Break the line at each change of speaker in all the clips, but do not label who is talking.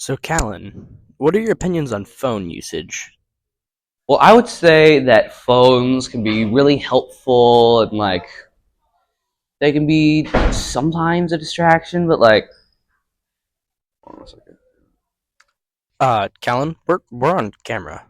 So, Callan, what are your opinions on phone usage?
Well, I would say that phones can be really helpful and they can be sometimes a distraction, but hold on a second.
Callan, we're on camera.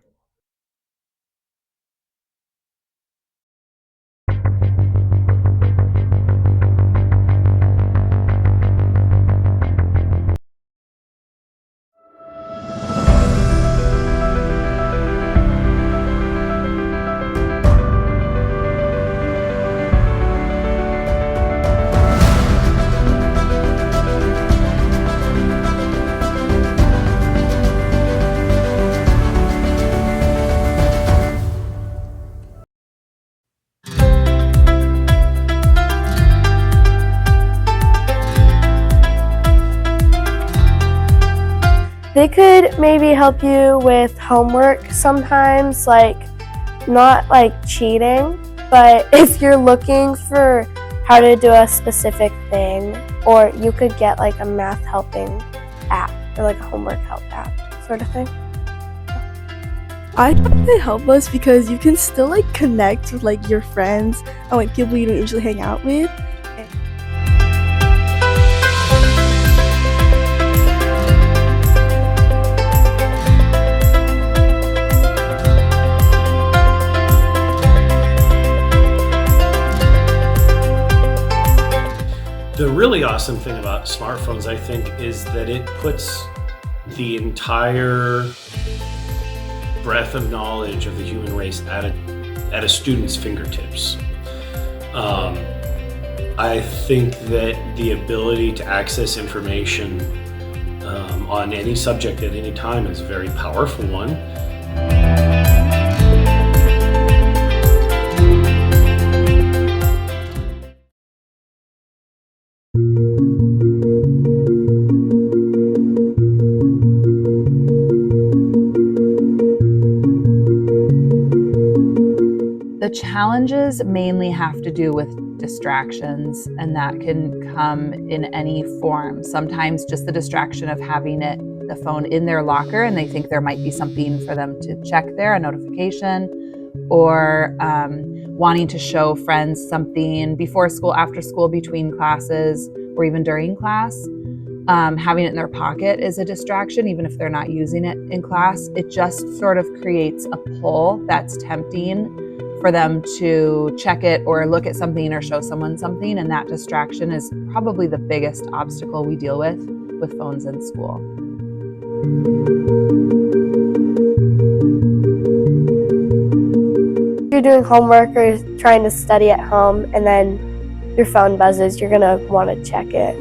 They could maybe help you with homework sometimes, like not like cheating, but if you're looking for how to do a specific thing, or you could get like a math helping app or like a homework help app sort of thing.
I think they help us because you can still like connect with like your friends and like people you don't usually hang out with.
The really awesome thing about smartphones, I think, is that it puts the entire breadth of knowledge of the human race at a student's fingertips. I think that the ability to access information on any subject at any time is a very powerful one.
The challenges mainly have to do with distractions, and that can come in any form. Sometimes just the distraction of having the phone in their locker, and they think there might be something for them to check there, a notification, or wanting to show friends something before school, after school, between classes, or even during class. Having it in their pocket is a distraction, even if they're not using it in class. It just sort of creates a pull that's tempting for them to check it or look at something or show someone something, and that distraction is probably the biggest obstacle we deal with phones in school.
If you're doing homework or trying to study at home and then your phone buzzes, you're gonna want to check it.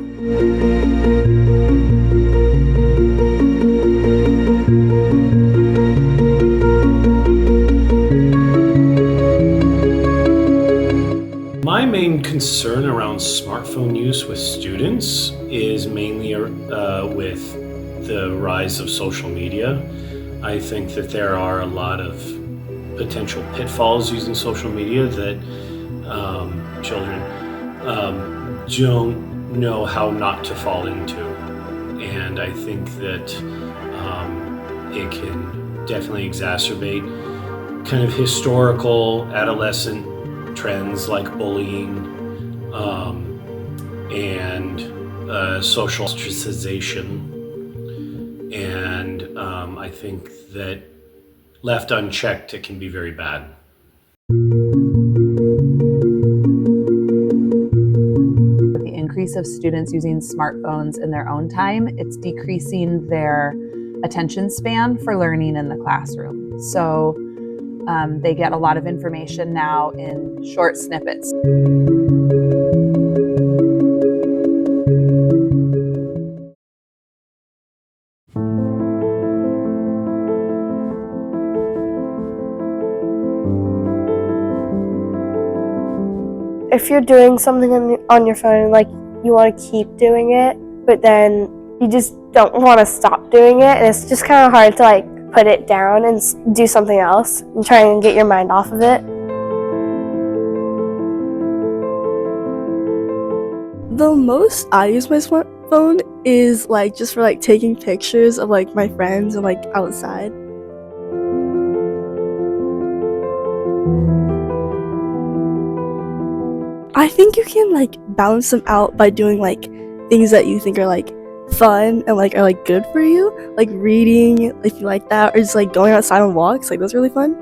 My main concern around smartphone use with students is mainly with the rise of social media. I think that there are a lot of potential pitfalls using social media that children don't know how not to fall into. And I think that it can definitely exacerbate kind of historical adolescent trends like bullying and social ostracization. And I think that left unchecked, it can be very bad.
With the increase of students using smartphones in their own time, it's decreasing their attention span for learning in the classroom. So they get a lot of information now in short snippets.
If you're doing something on your phone, like you want to keep doing it, but then you just don't want to stop doing it, and it's just kind of hard to like put it down and do something else and try and get your mind off of it.
The most I use my phone is like just for like taking pictures of like my friends and like outside. I think you can like balance them out by doing like things that you think are like fun and like are like good for you, like reading if you like that, or just like going outside on walks. Like those are really fun.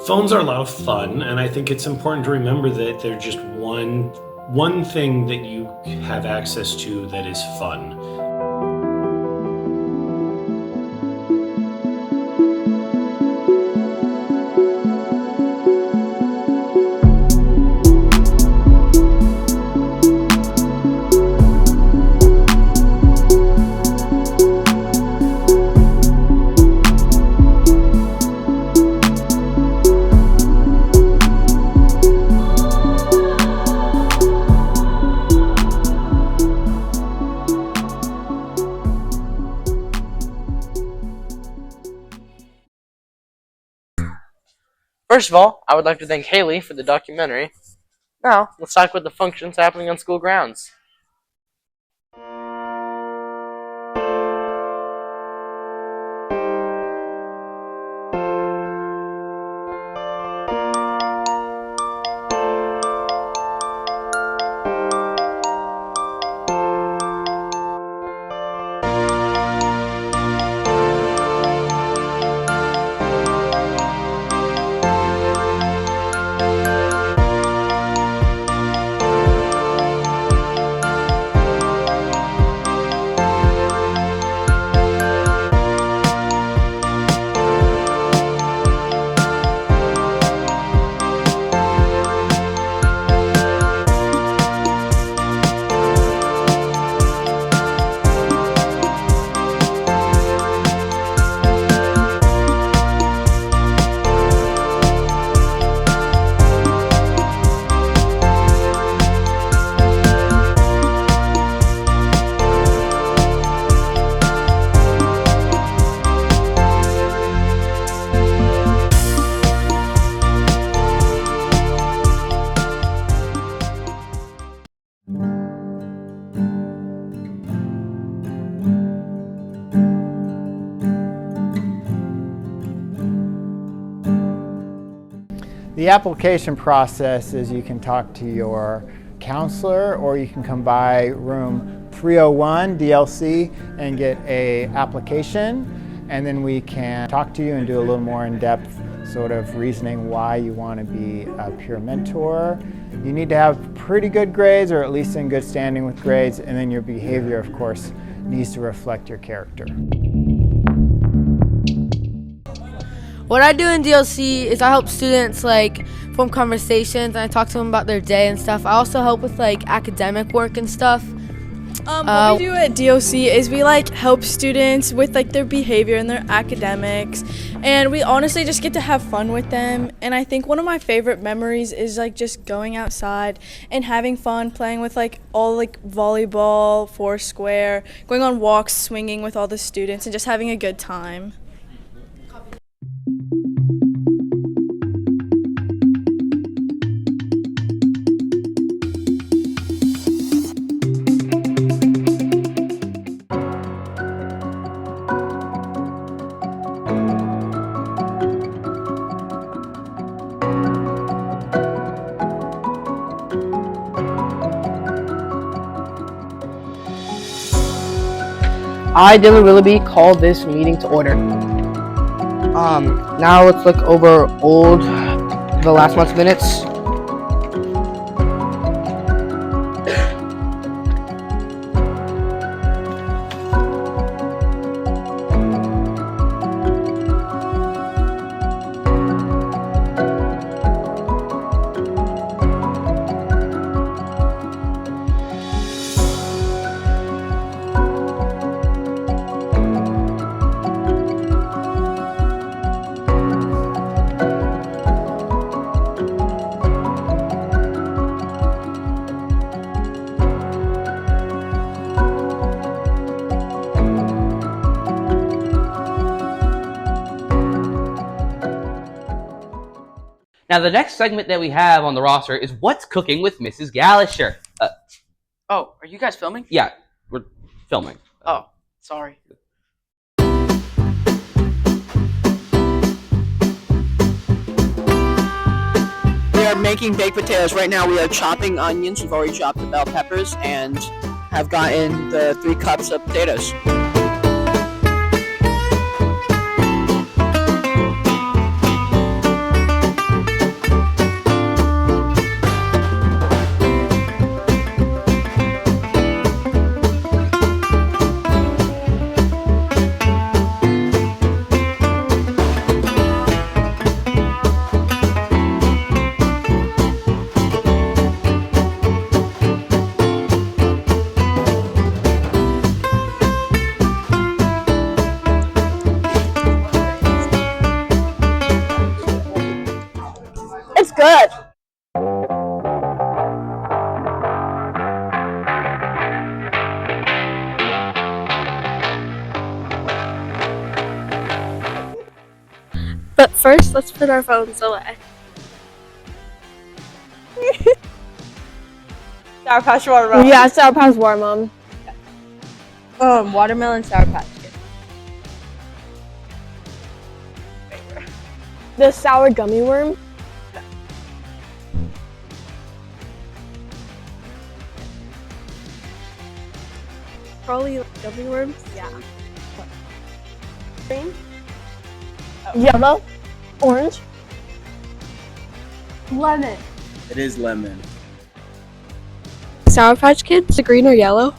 Phones are a lot of fun, and I think it's important to remember that they're just one thing that you have access to that is fun.
First of all, I would like to thank Haley for the documentary. Now, let's talk about the functions happening on school grounds.
The application process is you can talk to your counselor, or you can come by room 301 DLC and get a application, and then we can talk to you and do a little more in-depth sort of reasoning why you want to be a peer mentor. You need to have pretty good grades, or at least in good standing with grades, and then your behavior, of course, needs to reflect your character.
What I do in DLC is I help students like form conversations, and I talk to them about their day and stuff. I also help with like academic work and stuff.
What we do at DLC is we like help students with like their behavior and their academics, and we honestly just get to have fun with them. And I think one of my favorite memories is like just going outside and having fun playing with like all like volleyball, foursquare, going on walks, swinging with all the students, and just having a good time.
I, Dylan Willoughby, call this meeting to order. Now let's look over the last month's minutes.
Now, the next segment that we have on the roster is What's Cooking with Mrs. Gallisher.
Oh, are you guys filming?
Yeah, we're filming.
Oh, sorry.
We are making baked potatoes. Right now we are chopping onions. We've already chopped the bell peppers and have gotten the 3 cups of potatoes.
It's good. But first, let's put our phones away.
Sour Patch watermelon.
Yeah, Sour Patch watermelon.
Watermelon Sour Patch Kid.
The sour gummy worm. Probably gummy worms. Yeah. Green. Yellow. Orange. Lemon.
It is lemon.
Sour Patch Kids. The green or yellow?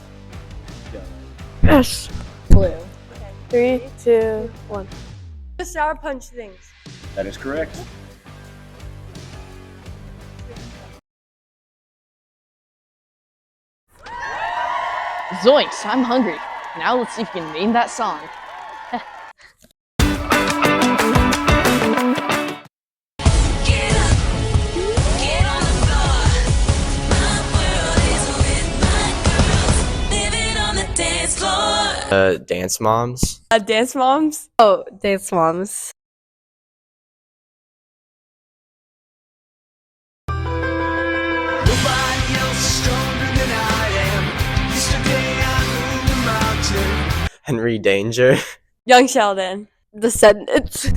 Yes.
Blue.
3, 2, 1.
The Sour Punch things.
That is correct.
Zoinks, I'm hungry. Now let's see if you can name that song.
Dance moms.
Dance Moms. Oh, Dance Moms.
Henry Danger.
Young Sheldon.
Descendants.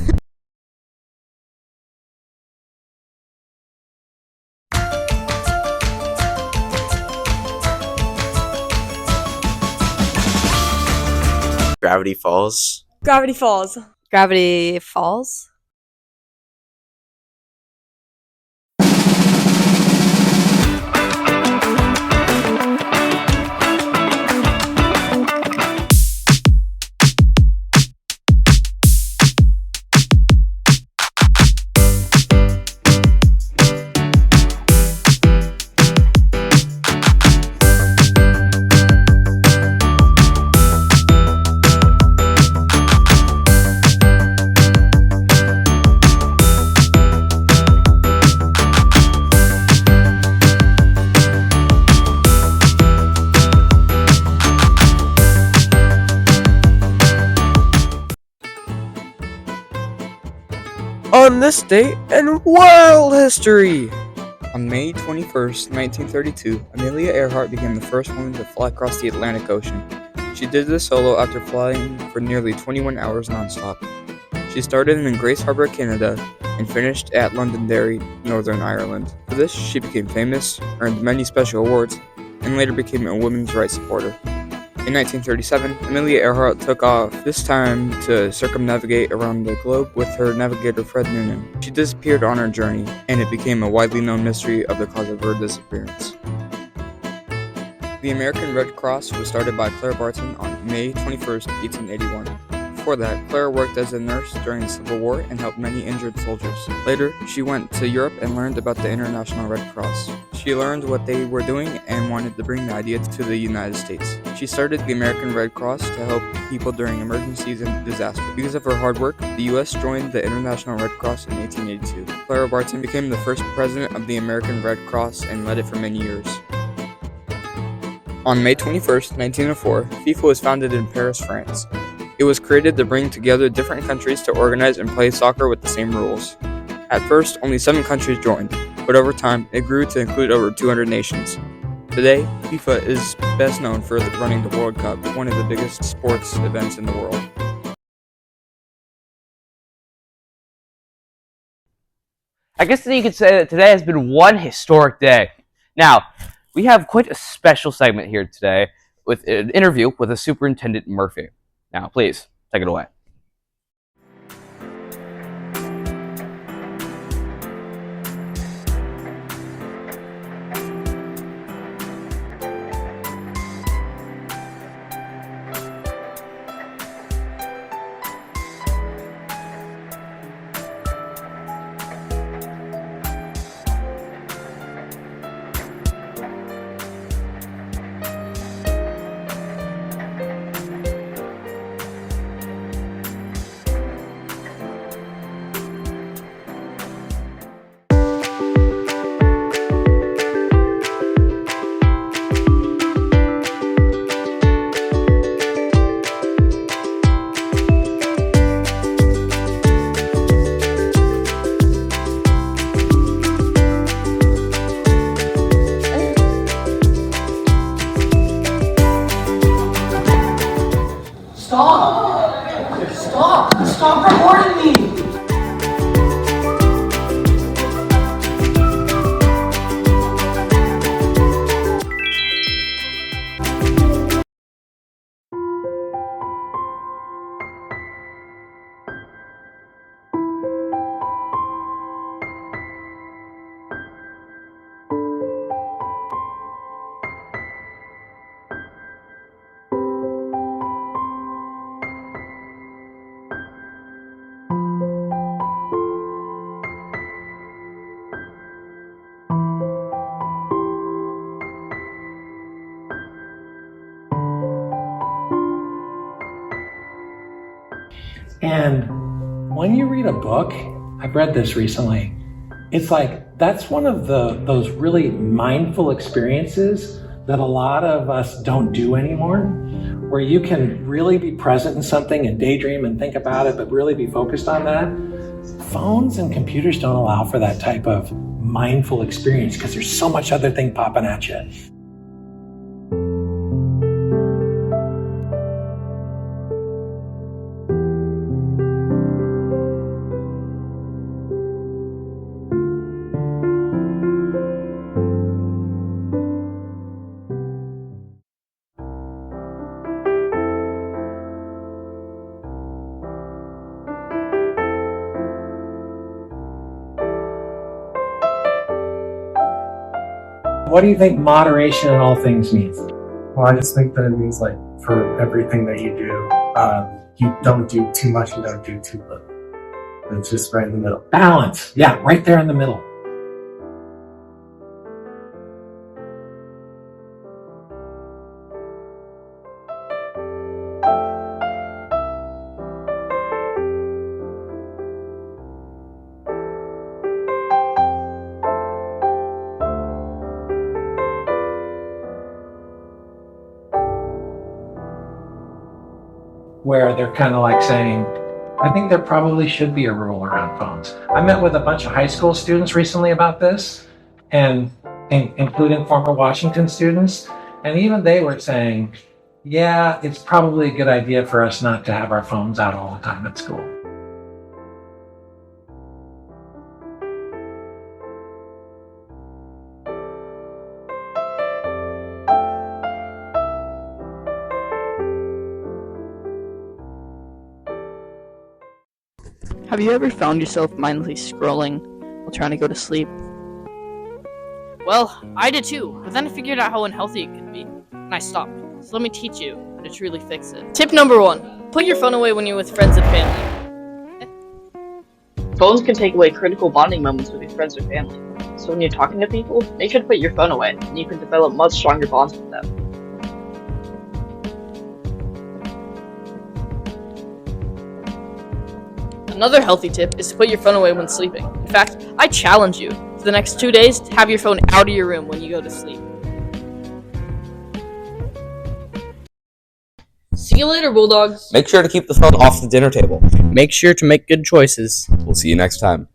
Gravity Falls.
Gravity Falls. Gravity Falls.
On this date in world history. On May 21st, 1932, Amelia Earhart became the first woman to fly across the Atlantic Ocean. She did this solo after flying for nearly 21 hours nonstop. She started in Grace Harbor, Canada, and finished at Londonderry, Northern Ireland. For this, she became famous, earned many special awards, and later became a women's rights supporter. In 1937, Amelia Earhart took off, this time to circumnavigate around the globe with her navigator Fred Noonan. She disappeared on her journey, and it became a widely known mystery of the cause of her disappearance. The American Red Cross was started by Clara Barton on May 21st, 1881. Before that, Clara worked as a nurse during the Civil War and helped many injured soldiers. Later, she went to Europe and learned about the International Red Cross. She learned what they were doing and wanted to bring the idea to the United States. She started the American Red Cross to help people during emergencies and disasters. Because of her hard work, the U.S. joined the International Red Cross in 1882. Clara Barton became the first president of the American Red Cross and led it for many years. On May 21st, 1904, FIFA was founded in Paris, France. It was created to bring together different countries to organize and play soccer with the same rules. At first, only 7 countries joined, but over time, it grew to include over 200 nations. Today, FIFA is best known for running the World Cup, one of the biggest sports events in the world.
I guess that you could say that today has been one historic day. Now, we have quite a special segment here today with an interview with a Superintendent Murphy. Now, please, take it away.
Stop recording me!
And when you read a book, I've read this recently, it's like that's one of those really mindful experiences that a lot of us don't do anymore, where you can really be present in something and daydream and think about it, but really be focused on that. Phones and computers don't allow for that type of mindful experience because there's so much other thing popping at you. What do you think moderation in all things means?
Well, I just think that it means like for everything that you do, you don't do too much and don't do too little. It's just right in the middle.
Balance. Yeah, right there in the middle. Where they're kind of like saying, I think there probably should be a rule around phones. I met with a bunch of high school students recently about this, and including former Washington students, and even they were saying, yeah, it's probably a good idea for us not to have our phones out all the time at school.
Have you ever found yourself mindlessly scrolling while trying to go to sleep?
Well, I did too, but then I figured out how unhealthy it could be, and I stopped. So let me teach you how to truly fix it. Tip number 1, put your phone away when you're with friends and family.
Phones can take away critical bonding moments with your friends or family. So when you're talking to people, make sure to put your phone away, and you can develop much stronger bonds with them.
Another healthy tip is to put your phone away when sleeping. In fact, I challenge you for the next 2 days to have your phone out of your room when you go to sleep. See you later, Bulldogs.
Make sure to keep the phone off the dinner table.
Make sure to make good choices.
We'll see you next time.